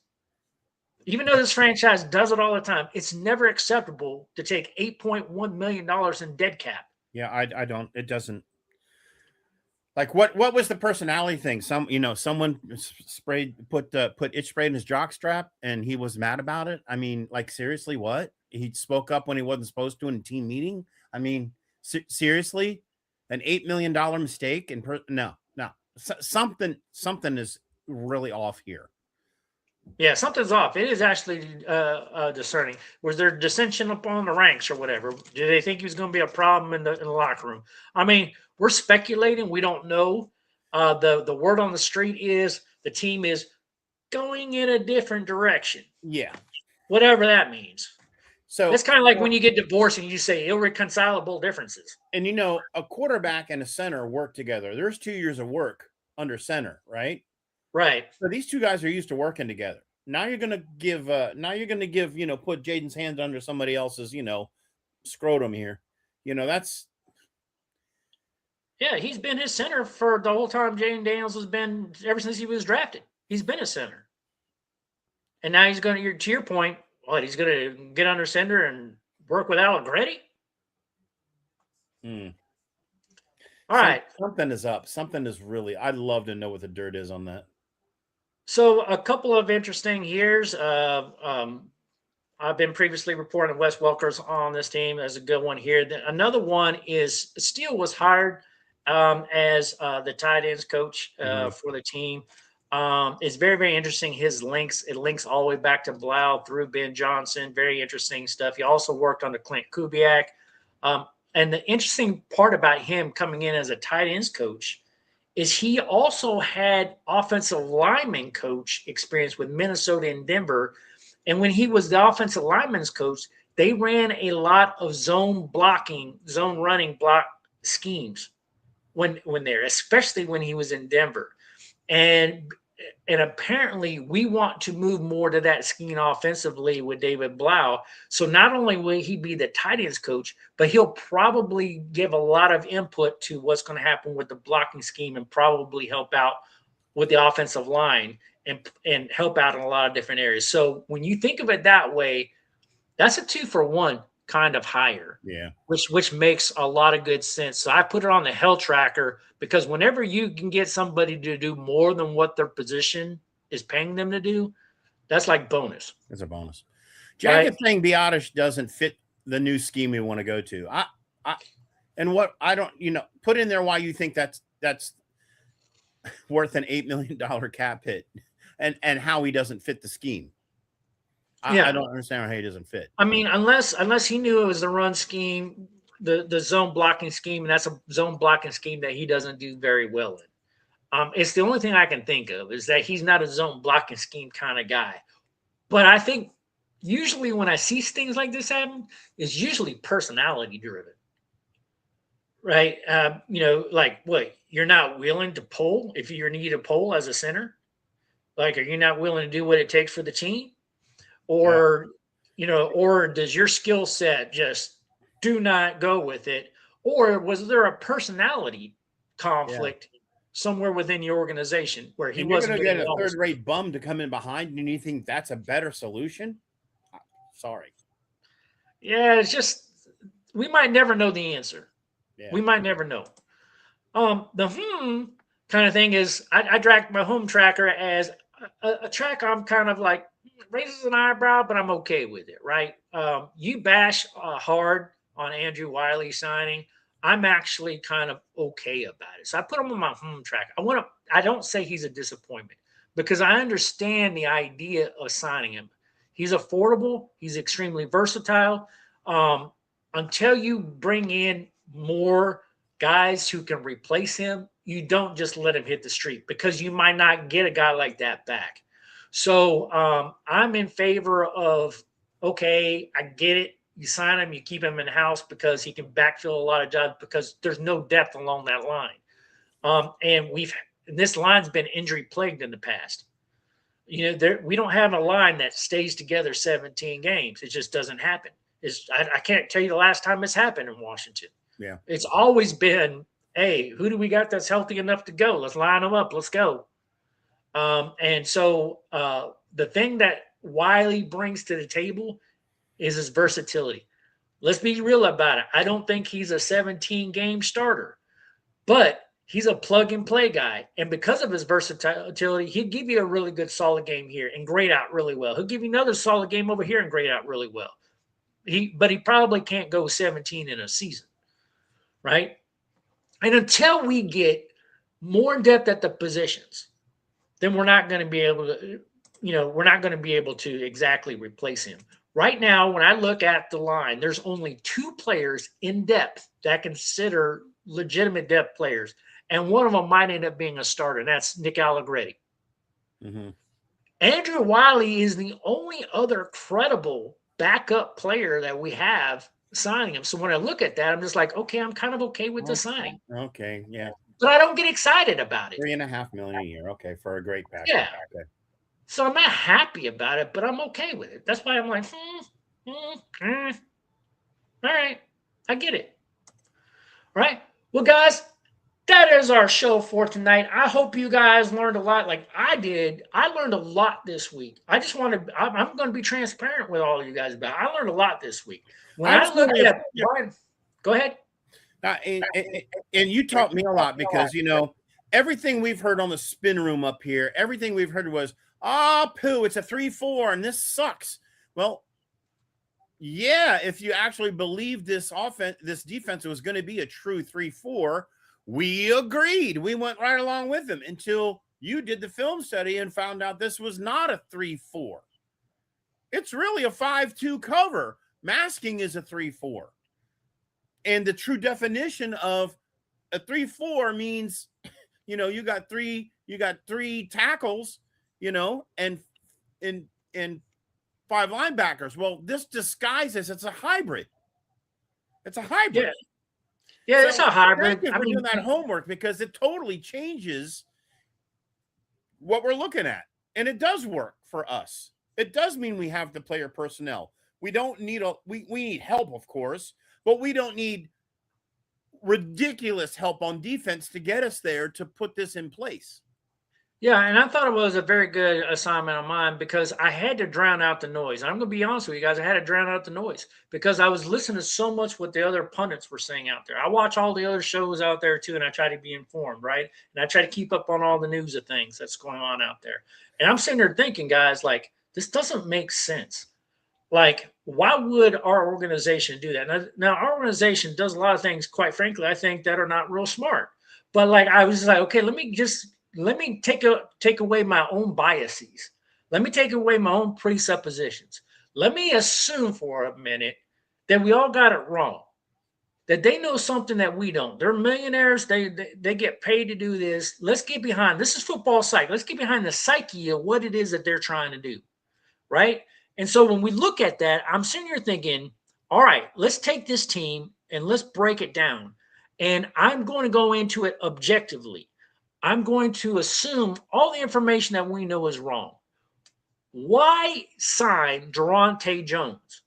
Even though this franchise does it all the time, it's never acceptable to take $8.1 million in dead cap. Yeah, I don't. It doesn't. Like what was the personality thing? Someone put itch spray in his jock strap, and he was mad about it. I mean, like seriously, what? He spoke up when he wasn't supposed to in a team meeting. I mean, seriously, an $8 million mistake, and no, something is really off here. Yeah, something's off. It is actually discerning. Was there dissension up on the ranks or whatever? Do they think he was going to be a problem in the locker room? I mean, we're speculating. We don't know. The word on the street is the team is going in a different direction, Yeah. whatever that means. So It's kind of like when you get divorced and you say irreconcilable differences. and a quarterback and a center work together. There's 2 years of work under center, right? Right. So these two guys are used to working together. Now you're gonna give put Jaden's hands under somebody else's, scrotum here. That's Yeah, he's been his center for the whole time Jaden Daniels has been ever since he was drafted. He's been a center. And now he's going to your point, what, he's going to get under center and work with Allegretti? mm, All right. something is up. Something is really, I'd love to know what the dirt is on that. So a couple of interesting years. I've been previously reporting Wes Welker's on this team as a good one here. Another one is Steele was hired as the tight ends coach for the team. It's very, very interesting. It links all the way back to Blau through Ben Johnson. Very interesting stuff. He also worked under Clint Kubiak. And the interesting part about him coming in as a tight ends coach is he also had offensive lineman coach experience with Minnesota and Denver. And when he was the offensive lineman's coach, they ran a lot of zone running block schemes when there, especially when he was in Denver. And apparently we want to move more to that scheme offensively with David Blau. So not only will he be the tight ends coach, but he'll probably give a lot of input to what's going to happen with the blocking scheme and probably help out with the offensive line and help out in a lot of different areas. So when you think of it that way, that's a 2-for-1 kind of hire. Yeah. Which makes a lot of good sense. So I put it on the Hell Tracker because whenever you can get somebody to do more than what their position is paying them to do, that's like bonus. It's a bonus. Jagged saying Biotish doesn't fit the new scheme we want to go to. Put in there why you think that's worth an $8 million cap hit and how he doesn't fit the scheme. I don't understand how he doesn't fit. I mean, unless he knew it was the run scheme, the zone blocking scheme, and that's a zone blocking scheme that he doesn't do very well in. It's the only thing I can think of is that he's not a zone blocking scheme kind of guy. But I think usually when I see things like this happen, it's usually personality driven. Right? Like what? You're not willing to pull if you need to pull as a center? Like, are you not willing to do what it takes for the team? Or, or does your skill set just do not go with it? Or was there a personality conflict somewhere within the organization where he wasn't going to get a third-rate bum to come in behind, and you think that's a better solution? Sorry. Yeah, it's just we might never know the answer. Yeah. We might never know. The kind of thing is I track my home tracker as a track I'm kind of like raises an eyebrow, but I'm okay with it, right? You bash hard on Andrew Wiley signing. I'm actually kind of okay about it. So I put him on my home track. I don't say he's a disappointment because I understand the idea of signing him. He's affordable. He's extremely versatile. Until you bring in more guys who can replace him, you don't just let him hit the street because you might not get a guy like that back. So I'm in favor of, okay, I get it. You sign him, you keep him in-house because he can backfill a lot of jobs because there's no depth along that line. And this line's been injury plagued in the past. We don't have a line that stays together 17 games. It just doesn't happen. I can't tell you the last time it's happened in Washington. Yeah. It's always been, hey, who do we got that's healthy enough to go? Let's line them up. Let's go. And so the thing that Wiley brings to the table is his versatility. Let's be real about it. I don't think he's a 17-game starter, but he's a plug-and-play guy. And because of his versatility, he'd give you a really good solid game here and grade out really well. He'll give you another solid game over here and grade out really well. But he probably can't go 17 in a season, right? And until we get more depth at the positions, then we're not going to be able to, we're not going to be able to exactly replace him. Right now, when I look at the line, there's only 2 players in depth that I consider legitimate depth players. And one of them might end up being a starter, and that's Nick Allegretti. Mm-hmm. Andrew Wiley is the only other credible backup player that we have signing him. So when I look at that, I'm just like, okay, I'm kind of okay with the signing. Okay, yeah. But I don't get excited about it. $3.5 million a year. Okay, for a great backup. Yeah. Okay. So I'm not happy about it, but I'm okay with it. That's why I'm like, all right, I get it. All right. Well, guys, that is our show for tonight. I hope you guys learned a lot like I did. I learned a lot this week. I'm going to be transparent with all of you guys about it. I learned a lot this week. When I look at Brian, go ahead. And you taught me a lot because, everything we've heard on the spin room up here, everything we've heard was, poo, it's a 3-4 and this sucks. Well, yeah, if you actually believe this defense was going to be a true 3-4, we agreed. We went right along with them until you did the film study and found out this was not a 3-4. It's really a 5-2 cover. Masking is a 3-4. And the true definition of a 3-4 means, you got three tackles, and 5 linebackers. Well, this disguises it's a hybrid. It's a hybrid. Yeah, it's a hybrid. Thank you for doing that homework because it totally changes what we're looking at. And it does work for us. It does mean we have the player personnel. We don't need we need help, of course, but we don't need ridiculous help on defense to get us there to put this in place. Yeah, and I thought it was a very good assignment of mine because I had to drown out the noise. And I'm going to be honest with you guys, I had to drown out the noise because I was listening to so much what the other pundits were saying out there. I watch all the other shows out there too, and I try to be informed, right? And I try to keep up on all the news of things that's going on out there. And I'm sitting there thinking, guys, like, this doesn't make sense. Like, why would our organization do that? Now, our organization does a lot of things, quite frankly, I think that are not real smart. But like, I was just like, okay, let me take away my own biases. Let me take away my own presuppositions. Let me assume for a minute that we all got it wrong, that they know something that we don't. They're millionaires. They get paid to do this. Let's get behind. This is football psyche. Let's get behind the psyche of what it is that they're trying to do, right? And so when we look at that, I'm sitting here thinking, all right, let's take this team and let's break it down. And I'm going to go into it objectively. I'm going to assume all the information that we know is wrong. Why sign Durante Jones?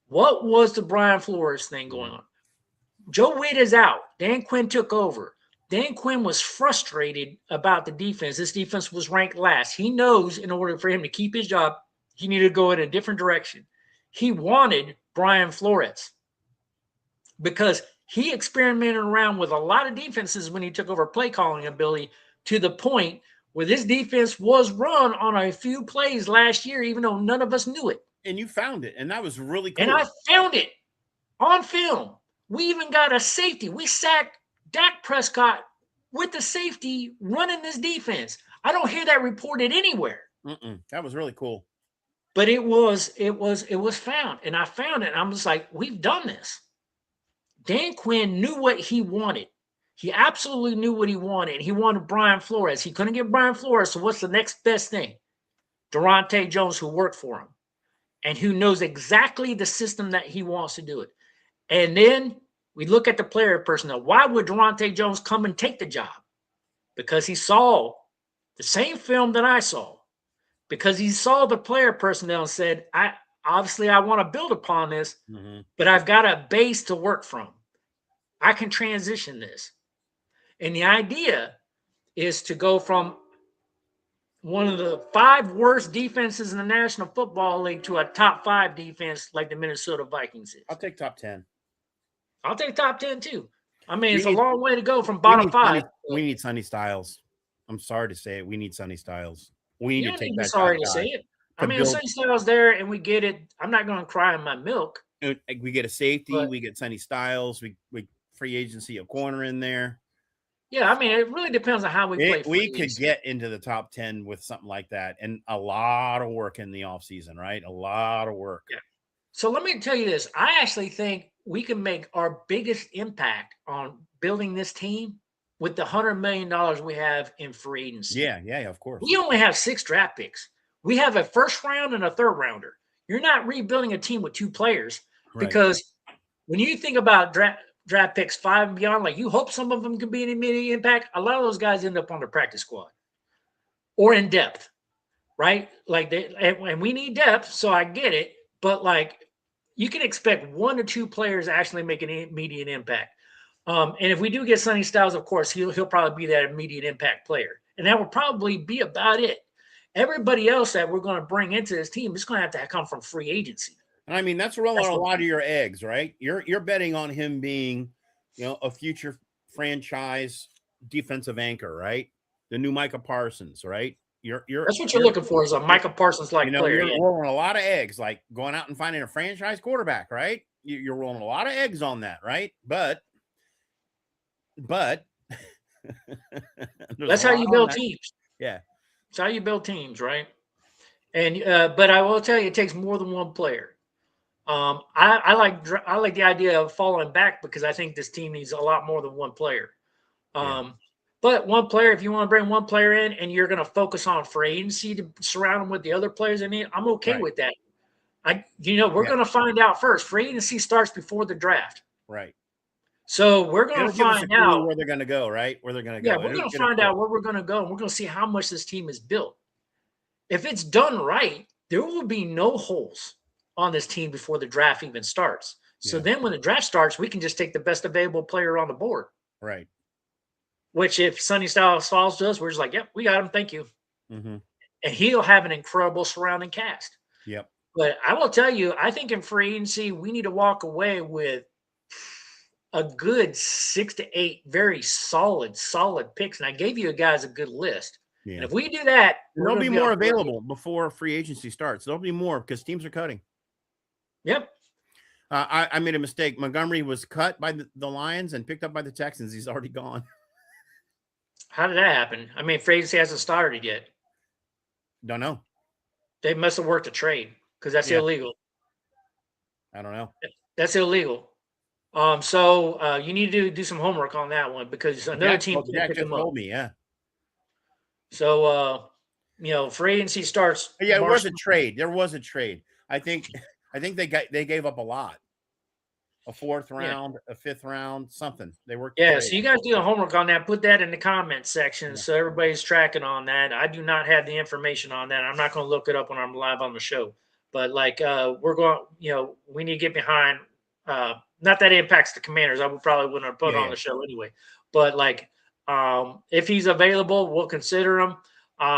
What was the Brian Flores thing going on? Joe Witt is out. Dan Quinn took over. Dan Quinn was frustrated about the defense. This defense was ranked last. He knows in order for him to keep his job, he needed to go in a different direction. He wanted Brian Flores because he experimented around with a lot of defenses when he took over play calling ability to the point where this defense was run on a few plays last year, even though none of us knew it. And you found it, and that was really cool. And I found it on film. We even got a safety. We sacked Dak Prescott with the safety running this defense. I don't hear that reported anywhere. That was really cool. But it was found, and I found it. And I'm just like, we've done this. Dan Quinn knew what he wanted. He absolutely knew what he wanted. He wanted Brian Flores. He couldn't get Brian Flores, so what's the next best thing? Durante Jones, who worked for him and who knows exactly the system that he wants to do it. And then we look at the player personnel. Why would Durante Jones come and take the job? because he saw the same film that I saw, because he saw the player personnel and said, I want to build upon this, but I've got a base to work from. I can transition this. And the idea is to go from one of the 5 worst defenses in the National Football League to a top 5 defense like the Minnesota Vikings is. I'll take top 10. I'll take top 10 too. I mean, it's a long way to go from bottom 5. We need Sonny Styles. I'm sorry to say it. We need Sonny Styles. We need You to don't take need to that be sorry to guy say it. to I mean, build- Sonny Styles there, and we get it. I'm not going to cry in my milk. We get a safety. But- we get Sonny Styles. We free agency a corner in there. Yeah, I mean, it really depends on how we play. We could get into the top 10 with something like that, and a lot of work in the offseason, right? A lot of work. Yeah. So let me tell you this. I actually think we can make our biggest impact on building this team with the $100 million we have in free agency. Yeah, of course. We only have 6 draft picks. We have a first round and a third rounder. You're not rebuilding a team with 2 players, because when you think about draft picks 5 and beyond, like, you hope some of them can be an immediate impact. A lot of those guys end up on the practice squad or in depth, right? Like, and we need depth, so I get it. But like, you can expect 1 or 2 players actually make an immediate impact. And if we do get Sonny Styles, of course, he'll probably be that immediate impact player, and that will probably be about it. Everybody else that we're going to bring into this team is going to have to come from free agency. And I mean, that's rolling a lot of your eggs, right? You're betting on him being, a future franchise defensive anchor, right? The new Micah Parsons, right? That's what you're looking for, is a Micah Parsons like player. You're rolling a lot of eggs, like going out and finding a franchise quarterback, right? You're rolling a lot of eggs on that, right? But that's how you build teams. Yeah, it's how you build teams, right? And but I will tell you, it takes more than one player. I like the idea of falling back, because I think this team needs a lot more than one player. But one player, if you want to bring one player in and you're going to focus on free agency to surround them with the other players in it, I'm okay with that. We're going to find out first. Free agency starts before the draft. Right. So we're going to find out where they're going to go, right? Where they're going to go. Yeah, we're going to find out where we're going to go, and we're going to see how much this team is built. If it's done right, there will be no holes on this team before the draft even starts. So then when the draft starts, we can just take the best available player on the board. Right. Which, if Sonny Styles falls to us, we're just like, yep, we got him. Thank you. Mm-hmm. And he'll have an incredible surrounding cast. Yep. But I will tell you, I think in free agency, we need to walk away with a good 6 to 8 very solid picks. And I gave you guys a good list. Yeah. And if we do that, there'll be more available before free agency starts. There'll be more because teams are cutting. Yep. I made a mistake. Montgomery was cut by the Lions and picked up by the Texans. He's already gone. How did that happen? I mean, free agency hasn't started yet. Don't know. They must have worked a trade, because that's illegal. I don't know. That's illegal. So you need to do some homework on that one, because another team just told me, yeah. So free agency starts. Yeah, it was a trade. There was a trade. I think they gave up a lot. A 4th round, a 5th round, something. They worked. Yeah, so you guys do the homework on that. Put that in the comment section so everybody's tracking on that. I do not have the information on that. I'm not going to look it up when I'm live on the show. But we're going, we need to get behind. Not that it impacts the Commanders. I probably wouldn't have put on the show anyway. But if he's available, we'll consider him.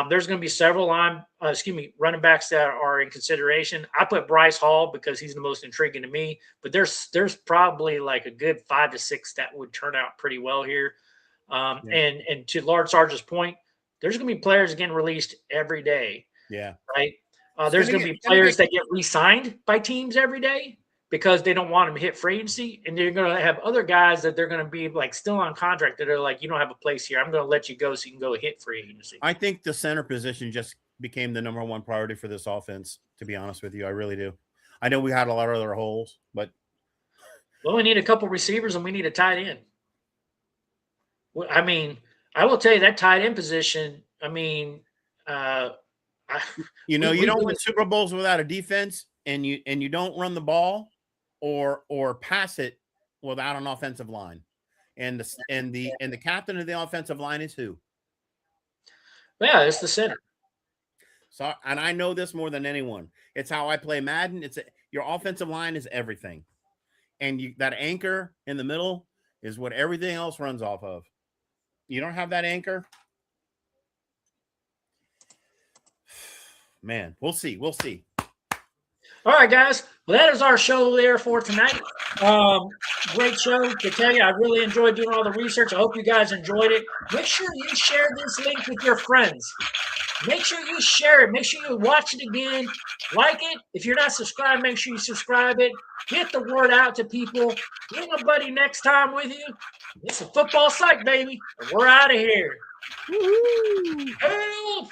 There's going to be several running backs that are in consideration. I put Bryce Hall because he's the most intriguing to me, but there's probably like a good 5 to 6 that would turn out pretty well here. And to Lard Sarge's point, there's going to be players getting released every day. Yeah. Right. There's going to be players that get re-signed by teams every day because they don't want them to hit free agency. And they're going to have other guys that they're going to be still on contract that are like, you don't have a place here. I'm going to let you go so you can go hit free agency. I think the center position just became the number 1 priority for this offense, to be honest with you. I really do. I know we had a lot of other holes, but. Well, we need a couple receivers and we need a tight end. I mean, I will tell you that tight end position, you don't win Super Bowls without a defense, and you don't run the ball or pass it without an offensive line. And the captain of the offensive line is who? Yeah, it's the center. So, and I know this more than anyone. It's how I play Madden. Your offensive line is everything, and that anchor in the middle is what everything else runs off of. You don't have that anchor, man. We'll see. We'll see. All right, guys. Well, that is our show there for tonight. Great show to tell you. I really enjoyed doing all the research. I hope you guys enjoyed it. Make sure you share this link with your friends. Make sure you share it. Make sure you watch it again. Like it. If you're not subscribed, make sure you subscribe it. Get the word out to people. Bring a buddy next time with you. It's a football psych, baby. And we're out of here. Woo-hoo. Hail